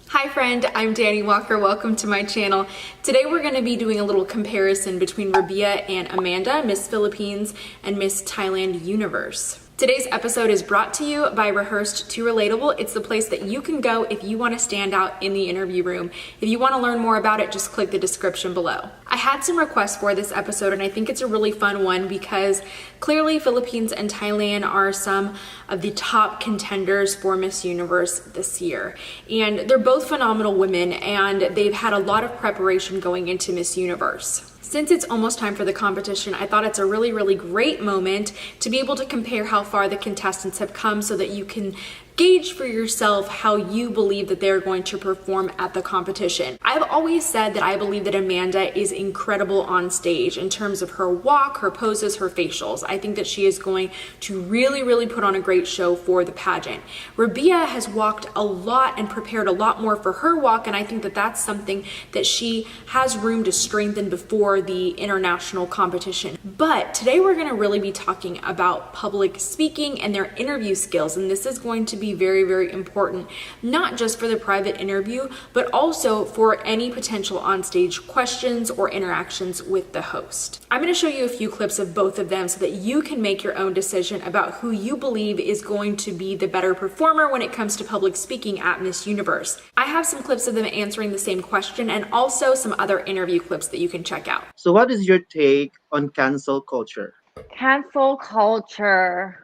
Hi friend, I'm Danny Walker. Welcome to my channel. Today we're going to be doing a little comparison between Rabiya and Amanda, Miss Philippines and Miss Thailand Universe. Today's episode is brought to you by Rehearsed to Relatable. It's the place that you can go if you want to stand out in the interview room. If you want to learn more about it, just click the description below. I had some requests for this episode and I think it's a really fun one because clearly Philippines and Thailand are some of the top contenders for Miss Universe this year. And they're both phenomenal women and they've had a lot of preparation going into Miss Universe. Since it's almost time for the competition, I thought it's a really great moment to be able to compare how far the contestants have come so that you can gauge for yourself how you believe that they're going to perform at the competition. I've always said that I believe that Amanda is incredible on stage in terms of her walk, her poses, her facials. I think that she is going to really put on a great show for the pageant. Rabiya has walked a lot and prepared a lot more for her walk, and I think that that's something that she has room to strengthen before the international competition. But today we're going to really be talking about public speaking and their interview skills, and this is going to be very important, not just for the private interview, but also for any potential onstage questions or interactions with the host. I'm going to show you a few clips of both of them so that you can make your own decision about who you believe is going to be the better performer when it comes to public speaking at Miss Universe. I have some clips of them answering the same question and also some other interview clips that you can check out. So what is your take on cancel culture? Cancel culture.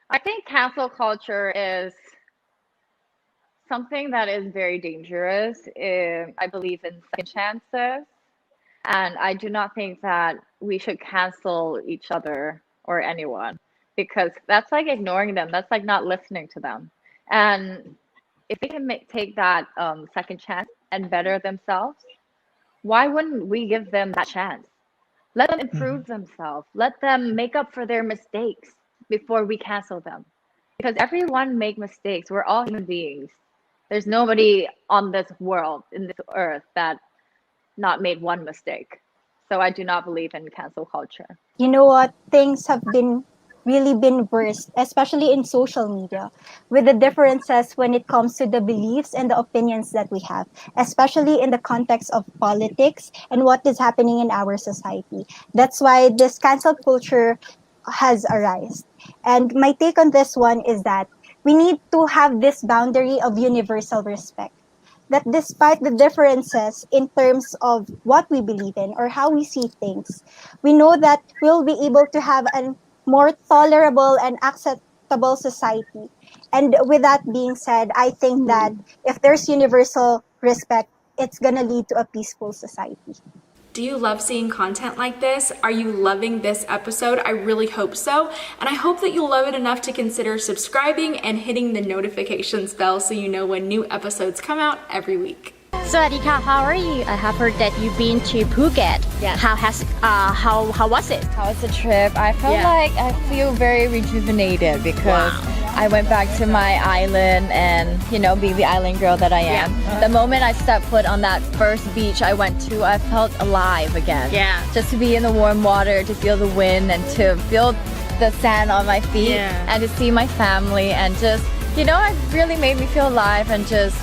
I think cancel culture is something that is very dangerous. I believe in second chances, and I do not think that we should cancel each other or anyone because that's like ignoring them. That's like not listening to them. And if they can take that second chance and better themselves, why wouldn't we give them that chance? Let them improve themselves. Let them make up for their mistakes before we cancel them. Because everyone make mistakes. We're all human beings. There's nobody on this world, in this earth, that not made one mistake. So I do not believe in cancel culture. You know what? Things have really been worse, especially in social media, with the differences when it comes to the beliefs and the opinions that we have, especially in the context of politics and what is happening in our society. That's why this cancel culture has arisen. And my take on this one is that we need to have this boundary of universal respect. That despite the differences in terms of what we believe in or how we see things, we know that we'll be able to have a more tolerable and acceptable society. And with that being said, I think that if there's universal respect, it's gonna lead to a peaceful society. Do you love seeing content like this? Are you loving this episode? I really hope so. And I hope that you'll love it enough to consider subscribing and hitting the notifications bell so you know when new episodes come out every week. Sawadika, how are you? I have heard that you've been to Phuket. Yeah. How was it? How was the trip? I felt like I feel very rejuvenated because I went back to my island and, being the island girl that I am. Yeah. The moment I stepped foot on that first beach I went to, I felt alive again. Yeah. Just to be in the warm water, to feel the wind and to feel the sand on my feet and to see my family and just, it really made me feel alive and just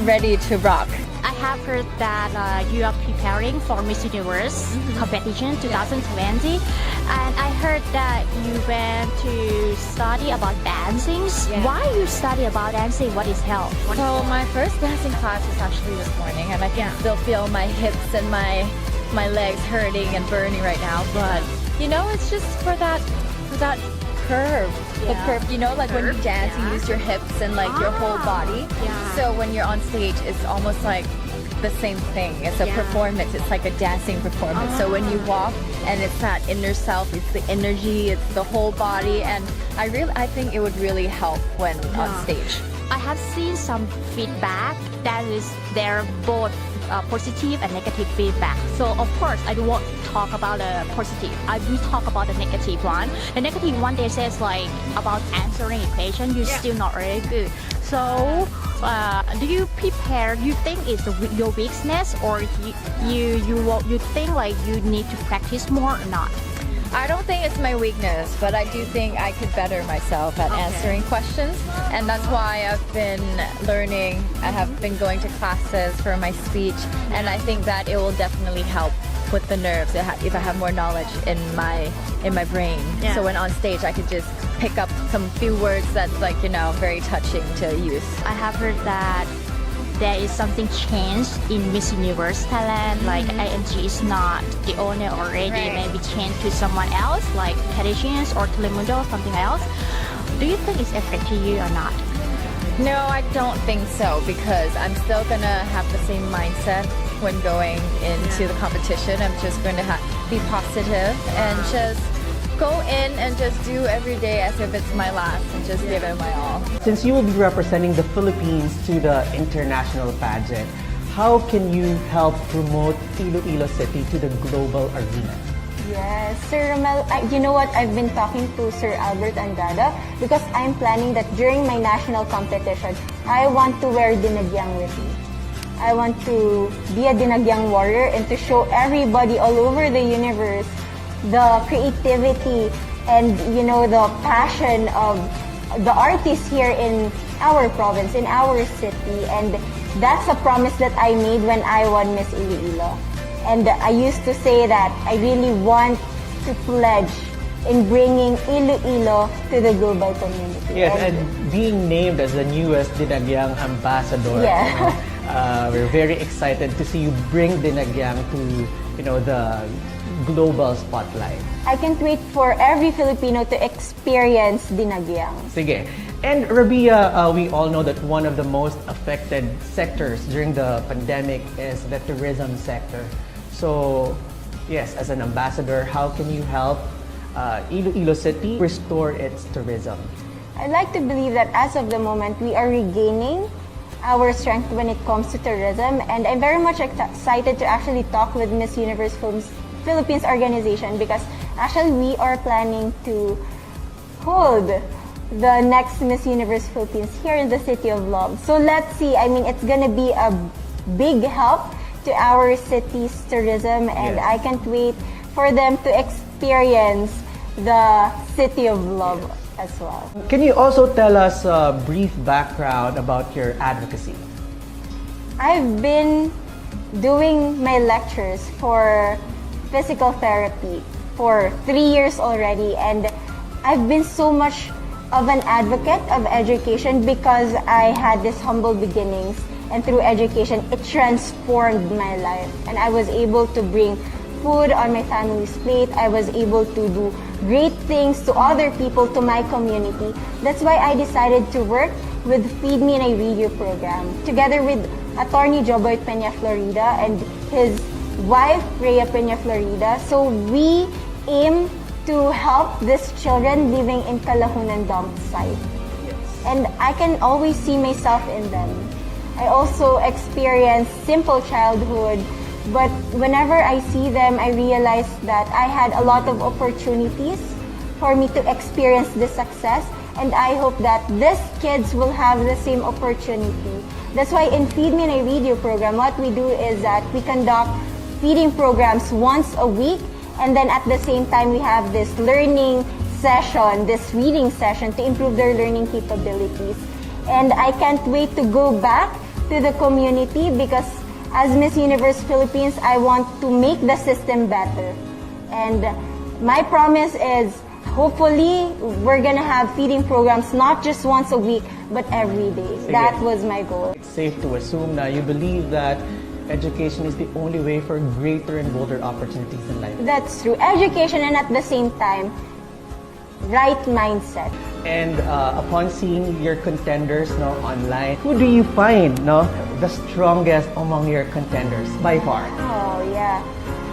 ready to rock. I have heard that you are preparing for Miss Universe competition 2020, and I heard that you went to study about dancing. Yeah. Why you study about dancing? What is help? So my first dancing class was actually this morning, and I can still feel my hips and my legs hurting and burning right now. But it's just for that curve. The curve, like when you dance, you use your hips and like your whole body. Yeah. So when you're on stage, it's almost like the same thing. It's a performance. It's like a dancing performance. So when you walk, and it's that inner self, it's the energy, it's the whole body, and I think it would really help when on stage. I have seen some feedback that is they're both positive and negative feedback. So of course I don't want to talk about the positive. I will talk about the negative one. The negative one, they says like about answering equation, you're still not really good. So do you prepare? You think it's your weakness, or you think like you need to practice more or not? I don't think it's my weakness, but I do think I could better myself at answering questions. And that's why I've been learning. I have been going to classes for my speech, and I think that it will definitely help with the nerves if I have more knowledge in my brain. Yeah. So when on stage, I could just pick up some few words that's like, very touching to use. I have heard that there is something changed in Miss Universe Thailand, like AMG is not the owner already, Right. maybe changed to someone else, like Kardashians or Telemundo, something else. Do you think it's affecting you or not? No, I don't think so, because I'm still gonna have the same mindset when going into the competition. I'm just going to be positive and just go in and just do every day as if it's my last and just give it my all. Since you will be representing the Philippines to the international pageant, how can you help promote Iloilo City to the global arena? Yes, Sir Romel, you know what? I've been talking to Sir Albert Andrada because I'm planning that during my national competition, I want to wear dinagyang with me. I want to be a dinagyang warrior and to show everybody all over the universe the creativity and, the passion of the artists here in our province, in our city. And that's a promise that I made when I won Miss Iloilo. And I used to say that I really want to pledge in bringing Iloilo to the global community. Yes, and being named as the newest Dinagyang ambassador, we're very excited to see you bring Dinagyang to, the global spotlight. I can't wait for every Filipino to experience Dinagyang. Sige. And Rabiya, we all know that one of the most affected sectors during the pandemic is the tourism sector. So, yes, as an ambassador, how can you help Iloilo City restore its tourism? I'd like to believe that as of the moment, we are regaining our strength when it comes to tourism, and I'm very much excited to actually talk with Miss Universe Philippines organization, because actually we are planning to hold the next Miss Universe Philippines here in the City of Love. So let's see, it's gonna be a big help to our city's tourism, and Yes. I can't wait for them to experience the City of Love as well. Can you also tell us a brief background about your advocacy? I've been doing my lectures for physical therapy for 3 years already, and I've been so much of an advocate of education because I had this humble beginnings, and through education it transformed my life, and I was able to bring food on my family's plate. I was able to do great things to other people, to my community. That's why I decided to work with Feed Me and I Read You program together with Attorney Joboy Peña Florida and his wife Rhea Peña Florida. So we aim to help these children living in Kalahunan dump site. And I can always see myself in them. I also experienced simple childhood, but whenever I see them, I realize that I had a lot of opportunities for me to experience this success, and I hope that these kids will have the same opportunity. That's why in Feed Me and I Read You program, what we do is that we conduct feeding programs once a week, and then at the same time we have this learning session, this reading session to improve their learning capabilities. And I can't wait to go back to the community because as Miss Universe Philippines, I want to make the system better. And my promise is hopefully we're gonna have feeding programs not just once a week, but every day. That was my goal. It's safe to assume that you believe that education is the only way for greater and bolder opportunities in life. That's true. Education, and at the same time, right mindset. And upon seeing your contenders online, who do you find the strongest among your contenders by far? Oh, yeah.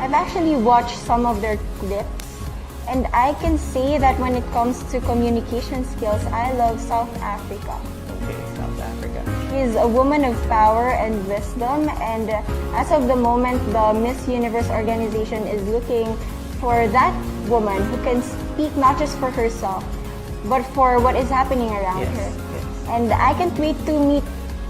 I've actually watched some of their clips, and I can say that when it comes to communication skills, I love South Africa. Okay, South Africa. She's a woman of power and wisdom, and as of the moment, the Miss Universe organization is looking for that woman who can speak not just for herself, but for what is happening around her. Yes. And I can't wait to meet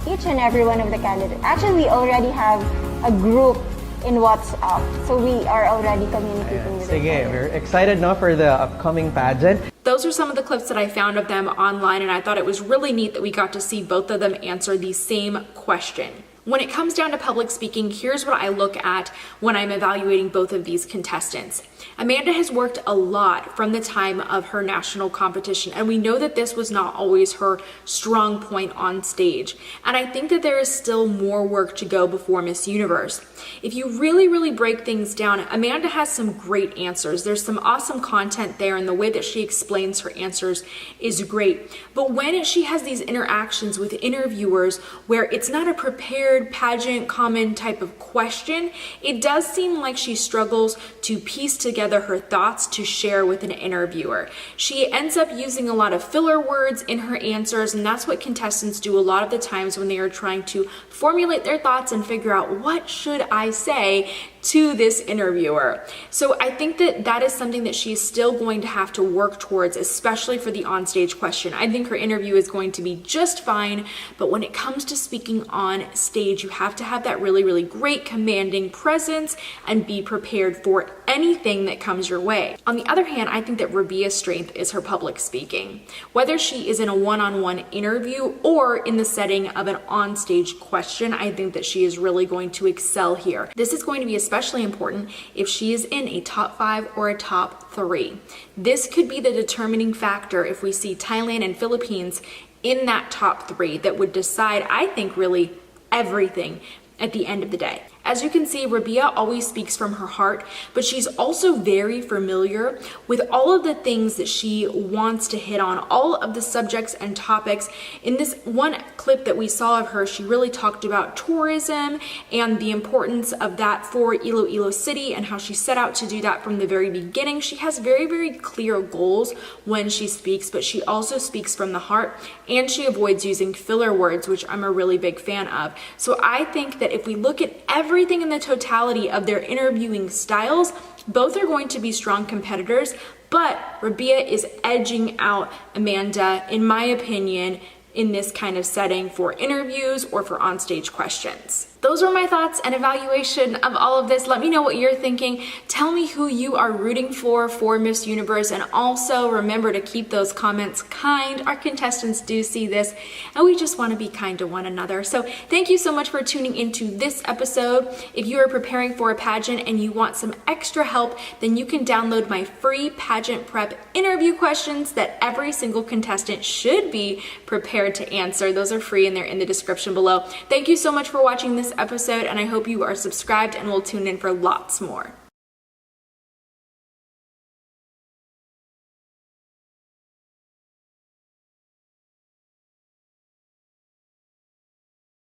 each and every one of the candidates. Actually, we already have a group in WhatsApp. So we are already communicating with each Sige, other. we're excited now for the upcoming pageant. Those are some of the clips that I found of them online, and I thought it was really neat that we got to see both of them answer the same question. When it comes down to public speaking, here's what I look at when I'm evaluating both of these contestants. Amanda has worked a lot from the time of her national competition, and we know that this was not always her strong point on stage. And I think that there is still more work to go before Miss Universe. If you really break things down, Amanda has some great answers. There's some awesome content there, and the way that she explains her answers is great. But when she has these interactions with interviewers where it's not a prepared pageant common type of question, it does seem like she struggles to piece together her thoughts to share with an interviewer. She ends up using a lot of filler words in her answers, and that's what contestants do a lot of the times when they are trying to formulate their thoughts and figure out what should I say to this interviewer. So I think that that is something that she's still going to have to work towards, especially for the onstage question. I think her interview is going to be just fine, but when it comes to speaking on stage, you have to have that really great commanding presence and be prepared for anything that comes your way. On the other hand, I think that Rabiya's strength is her public speaking. Whether she is in a one-on-one interview or in the setting of an onstage question, I think that she is really going to excel here. This is going to be especially important if she is in a top 5 or a top 3. This could be the determining factor if we see Thailand and Philippines in that top 3 that would decide, I think, really everything at the end of the day. As you can see, Rabiya always speaks from her heart, but she's also very familiar with all of the things that she wants to hit on, all of the subjects and topics. In this one clip that we saw of her, she really talked about tourism and the importance of that for Iloilo City and how she set out to do that from the very beginning. She has very clear goals when she speaks, but she also speaks from the heart, and she avoids using filler words, which I'm a really big fan of. So I think that if we look at everything in the totality of their interviewing styles, both are going to be strong competitors, but Rabiya is edging out Amanda, in my opinion, in this kind of setting for interviews or for onstage questions. Those are my thoughts and evaluation of all of this. Let me know what you're thinking. Tell me who you are rooting for Miss Universe, and also remember to keep those comments kind. Our contestants do see this, and we just want to be kind to one another. So thank you so much for tuning into this episode. If you are preparing for a pageant and you want some extra help, then you can download my free pageant prep interview questions that every single contestant should be prepared to answer. Those are free and they're in the description below. Thank you so much for watching this episode, and I hope you are subscribed and will tune in for lots more.